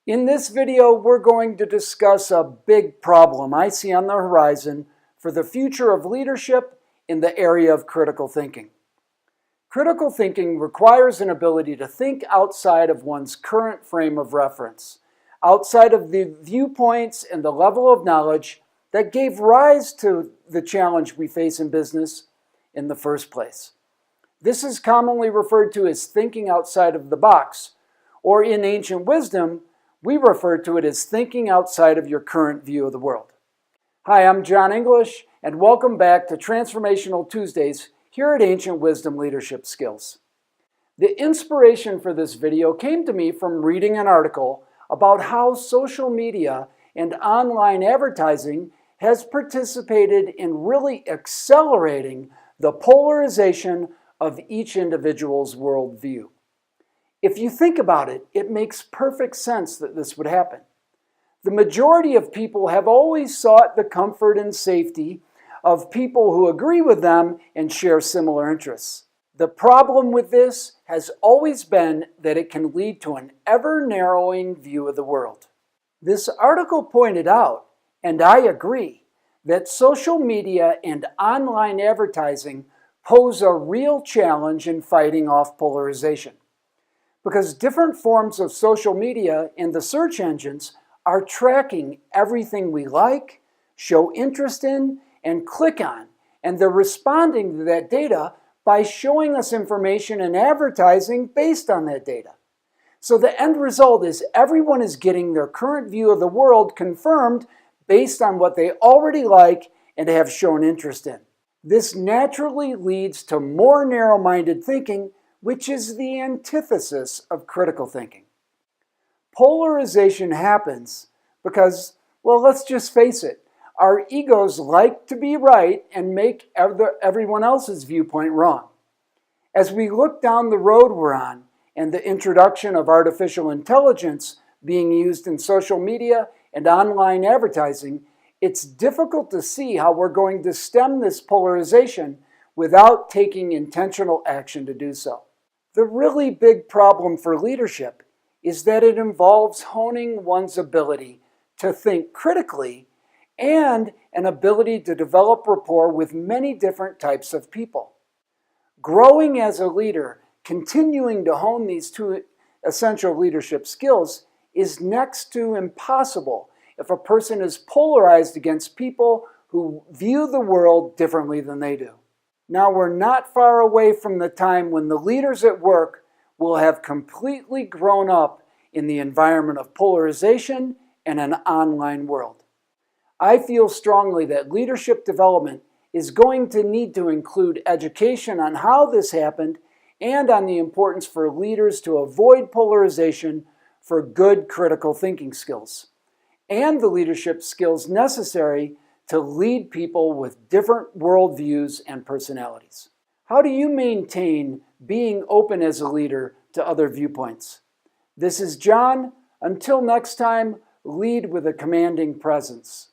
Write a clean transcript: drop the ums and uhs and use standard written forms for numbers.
In this video, we're going to discuss a big problem I see on the horizon for the future of leadership in the area of critical thinking. Critical thinking requires an ability to think outside of one's current frame of reference, outside of the viewpoints and the level of knowledge that gave rise to the challenge we face in business in the first place. This is commonly referred to as thinking outside of the box, or in ancient wisdom, we refer to it as thinking outside of your current view of the world. Hi, I'm John English, and welcome back to Transformational Tuesdays here at Ancient Wisdom Leadership Skills. The inspiration for this video came to me from reading an article about how social media and online advertising has participated in really accelerating the polarization of each individual's worldview. If you think about it, it makes perfect sense that this would happen. The majority of people have always sought the comfort and safety of people who agree with them and share similar interests. The problem with this has always been that it can lead to an ever-narrowing view of the world. This article pointed out, and I agree, that social media and online advertising pose a real challenge in fighting off polarization. Because different forms of social media and the search engines are tracking everything we like, show interest in, and click on, and they're responding to that data by showing us information and advertising based on that data. So the end result is everyone is getting their current view of the world confirmed based on what they already like and have shown interest in. This naturally leads to more narrow-minded thinking, which is the antithesis of critical thinking. Polarization happens because, well, let's just face it, our egos like to be right and make everyone else's viewpoint wrong. As we look down the road we're on and the introduction of artificial intelligence being used in social media and online advertising, it's difficult to see how we're going to stem this polarization without taking intentional action to do so. The really big problem for leadership is that it involves honing one's ability to think critically and an ability to develop rapport with many different types of people. Growing as a leader, continuing to hone these two essential leadership skills is next to impossible if a person is polarized against people who view the world differently than they do. Now, we're not far away from the time when the leaders at work will have completely grown up in the environment of polarization and an online world. I feel strongly that leadership development is going to need to include education on how this happened and on the importance for leaders to avoid polarization for good critical thinking skills, and the leadership skills necessary to lead people with different worldviews and personalities. How do you maintain being open as a leader to other viewpoints? This is John. Until next time, lead with a commanding presence.